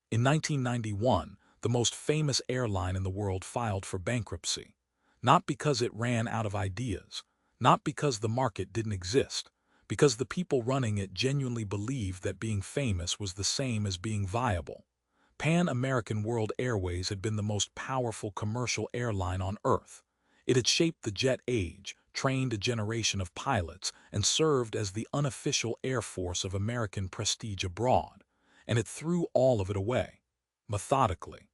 In 1991, the most famous airline in the world filed for bankruptcy. Not because it ran out of ideas, not because the market didn't exist, because the people running it genuinely believed that being famous was the same as being viable. American World Airways had been the most powerful commercial airline on Earth. It had shaped the jet age, trained a generation of pilots, and served as the unofficial air force of American prestige abroad. And it threw all of it away, methodically,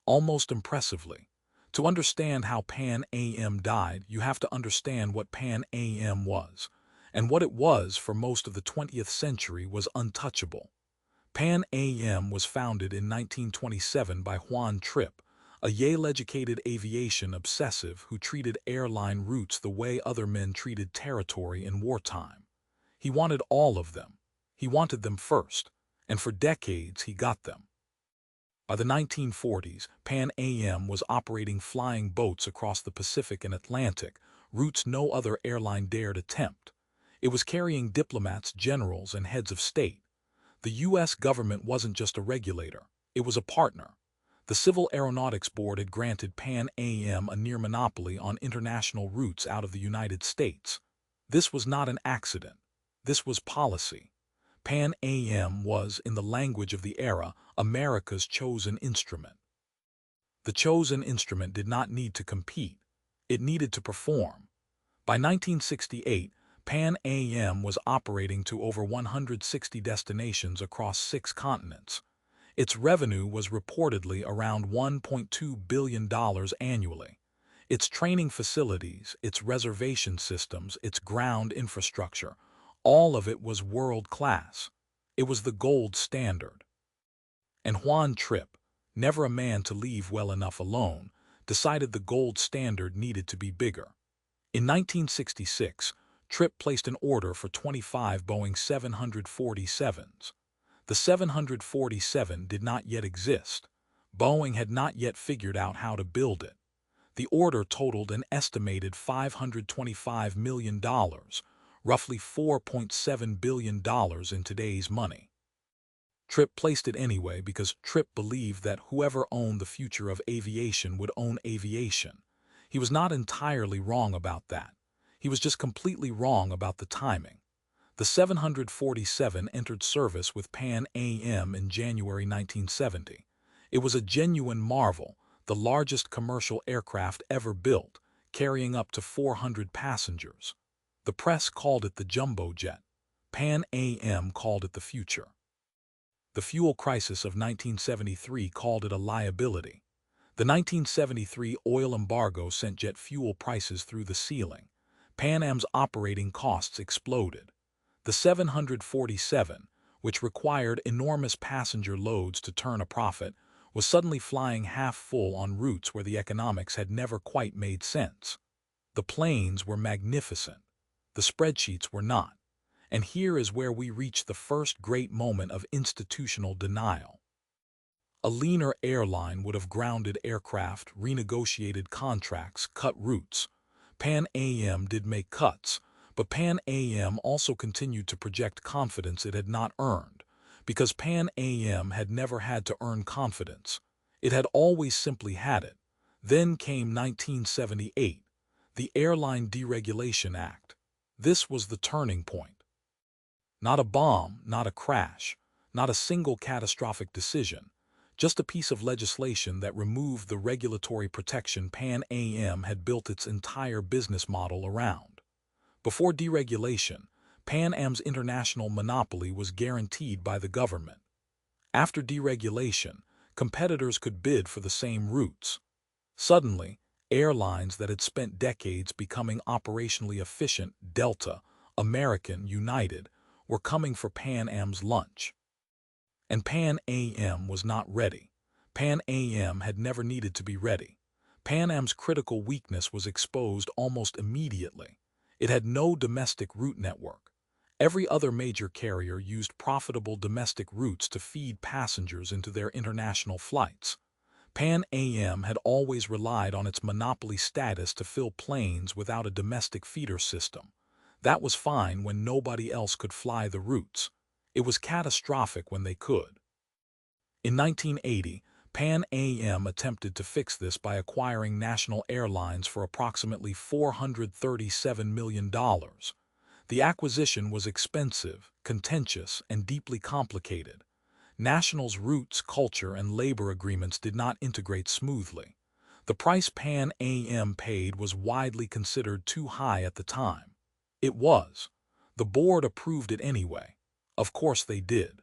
almost impressively. To understand how Pan Am died, you have to understand what Pan Am was. And what it was for most of the 20th century was untouchable. Pan Am was founded in 1927 by Juan Trippe, a Yale-educated aviation obsessive who treated airline routes the way other men treated territory in wartime. He wanted all of them. He wanted them first, and for decades he got them. By the 1940s, Pan Am was operating flying boats across the Pacific and Atlantic, routes no other airline dared attempt. It was carrying diplomats, generals, and heads of state. The U.S. government wasn't just a regulator, it was a partner. The Civil Aeronautics Board had granted Pan Am a near monopoly on international routes out of the United States. This was not an accident. This was policy. Pan Am was, in the language of the era, America's chosen instrument. The chosen instrument did not need to compete. It needed to perform. By 1968, Pan Am was operating to over 160 destinations across 6 continents. Its revenue was reportedly around $1.2 billion annually. Its training facilities, its reservation systems, its ground infrastructure, all of it was world-class. It was the gold standard. And Juan Trippe, never a man to leave well enough alone, decided the gold standard needed to be bigger. In 1966, Trippe placed an order for 25 Boeing 747s. The 747 did not yet exist. Boeing had not yet figured out how to build it. The order totaled an estimated $525 million, roughly $4.7 billion in today's money. Trippe placed it anyway because Trippe believed that whoever owned the future of aviation would own aviation. He was not entirely wrong about that. He was just completely wrong about the timing. The 747 entered service with Pan Am in January 1970. It was a genuine marvel, the largest commercial aircraft ever built, carrying up to 400 passengers. The press called it the jumbo jet. Pan Am called it the future. The fuel crisis of 1973 called it a liability. The 1973 oil embargo sent jet fuel prices through the ceiling. Pan Am's operating costs exploded. The 747, which required enormous passenger loads to turn a profit, was suddenly flying half full on routes where the economics had never quite made sense. The planes were magnificent. The spreadsheets were not. And here is where we reach the first great moment of institutional denial. A leaner airline would have grounded aircraft, renegotiated contracts, cut routes. Pan Am did make cuts, but Pan Am also continued to project confidence it had not earned, because Pan Am had never had to earn confidence. It had always simply had it. Then came 1978, the Airline Deregulation Act. This was the turning point. Not a bomb, not a crash, not a single catastrophic decision, just a piece of legislation that removed the regulatory protection Pan Am had built its entire business model around. Before deregulation, Pan Am's international monopoly was guaranteed by the government. After deregulation, competitors could bid for the same routes. Suddenly, airlines that had spent decades becoming operationally efficient, Delta, American, United, were coming for Pan Am's lunch. And Pan Am was not ready. Pan Am had never needed to be ready. Pan Am's critical weakness was exposed almost immediately. It had no domestic route network. Every other major carrier used profitable domestic routes to feed passengers into their international flights. Pan Am had always relied on its monopoly status to fill planes without a domestic feeder system. That was fine when nobody else could fly the routes. It was catastrophic when they could. In 1980, Pan Am attempted to fix this by acquiring National Airlines for approximately $437 million. The acquisition was expensive, contentious, and deeply complicated. National's routes, culture, and labor agreements did not integrate smoothly. The price Pan Am paid was widely considered too high at the time. It was. The board approved it anyway. Of course they did.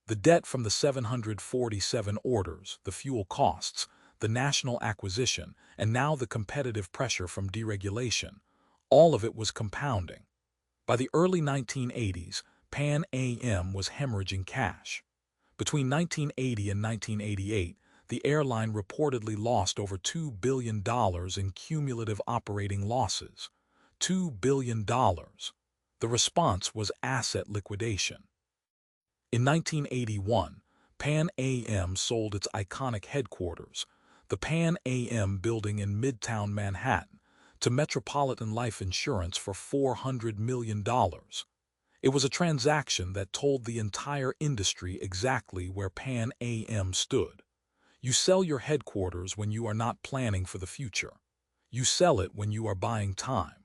The debt from the 747 orders, the fuel costs, the national acquisition, and now the competitive pressure from deregulation, all of it was compounding. By the early 1980s, Pan Am was hemorrhaging cash. Between 1980 and 1988, the airline reportedly lost over $2 billion in cumulative operating losses. $2 billion. The response was asset liquidation. In 1981, Pan Am sold its iconic headquarters, the Pan Am building in Midtown Manhattan, to Metropolitan Life Insurance for $400 million. It was a transaction that told the entire industry exactly where Pan Am stood. You sell your headquarters when you are not planning for the future. You sell it when you are buying time.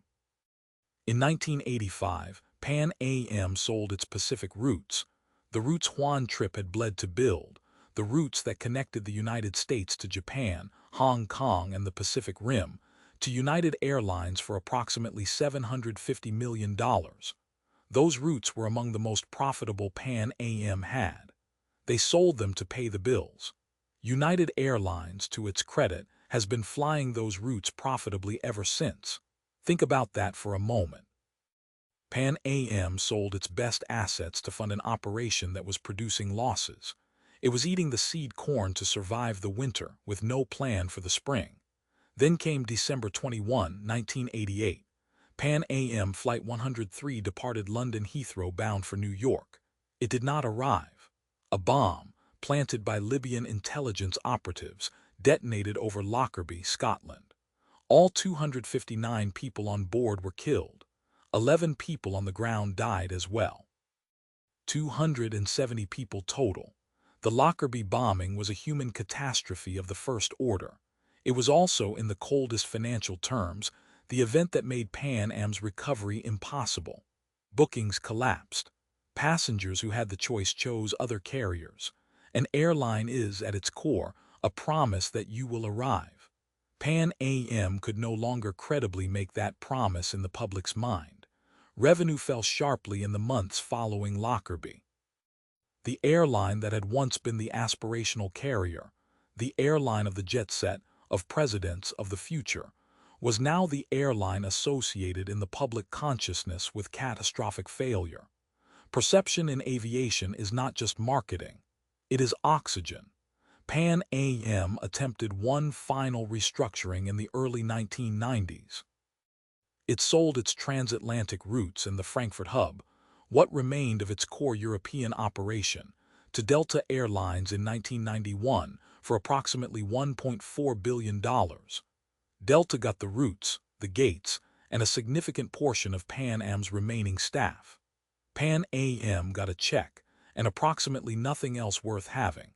In 1985, Pan Am sold its Pacific routes, the routes Juan Trippe had bled to build, the routes that connected the United States to Japan, Hong Kong, and the Pacific Rim, to United Airlines for approximately $750 million. Those routes were among the most profitable Pan Am had. They sold them to pay the bills. United Airlines, to its credit, has been flying those routes profitably ever since. Think about that for a moment. Pan Am sold its best assets to fund an operation that was producing losses. It was eating the seed corn to survive the winter with no plan for the spring. Then came December 21, 1988. Pan Am Flight 103 departed London Heathrow bound for New York. It did not arrive. A bomb, planted by Libyan intelligence operatives, detonated over Lockerbie, Scotland. All 259 people on board were killed. 11 people on the ground died as well. 270 people total. The Lockerbie bombing was a human catastrophe of the first order. It was also, in the coldest financial terms, the event that made Pan Am's recovery impossible. Bookings collapsed. Passengers who had the choice chose other carriers. An airline is, at its core, a promise that you will arrive. Pan Am could no longer credibly make that promise in the public's mind. Revenue fell sharply in the months following Lockerbie. The airline that had once been the aspirational carrier, the airline of the jet set, of presidents of the future, was now the airline associated in the public consciousness with catastrophic failure. Perception in aviation is not just marketing. It is oxygen. Pan Am attempted one final restructuring in the early 1990s. It sold its transatlantic routes in the Frankfurt hub, what remained of its core European operation, to Delta Airlines in 1991 for approximately $1.4 billion. Delta got the routes, the gates, and a significant portion of Pan Am's remaining staff. Pan Am got a check, and approximately nothing else worth having.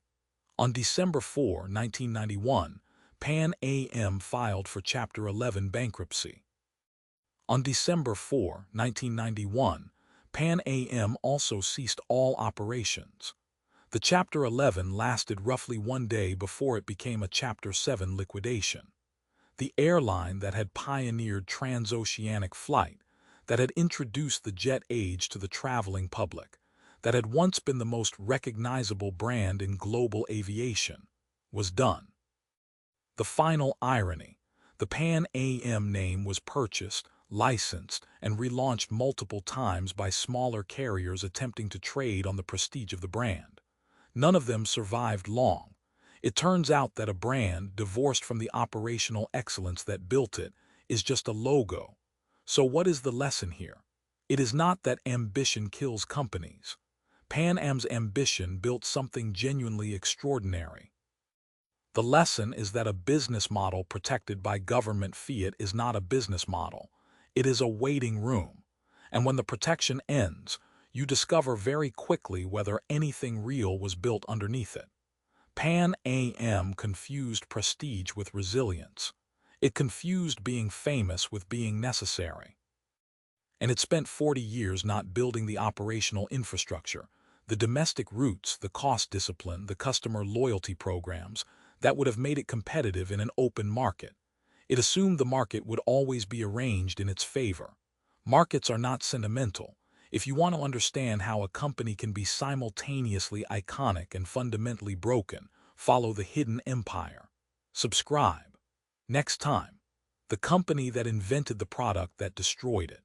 On December 4, 1991, Pan Am filed for Chapter 11 bankruptcy. On December 4, 1991, Pan Am also ceased all operations. The Chapter 11 lasted roughly 1 day before it became a Chapter 7 liquidation. The airline that had pioneered transoceanic flight, that had introduced the jet age to the traveling public, that had once been the most recognizable brand in global aviation, was done. The final irony: the Pan Am name was purchased, licensed, and relaunched multiple times by smaller carriers attempting to trade on the prestige of the brand. None of them survived long. It turns out that a brand, divorced from the operational excellence that built it, is just a logo. So what is the lesson here? It is not that ambition kills companies. Pan Am's ambition built something genuinely extraordinary. The lesson is that a business model protected by government fiat is not a business model. It is a waiting room. And when the protection ends, you discover very quickly whether anything real was built underneath it. Pan Am confused prestige with resilience. It confused being famous with being necessary. And it spent 40 years not building the operational infrastructure, the domestic routes, the cost discipline, the customer loyalty programs that would have made it competitive in an open market. It assumed the market would always be arranged in its favor. Markets are not sentimental. If you want to understand how a company can be simultaneously iconic and fundamentally broken, follow The Hidden Empire. Subscribe. Next time, the company that invented the product that destroyed it.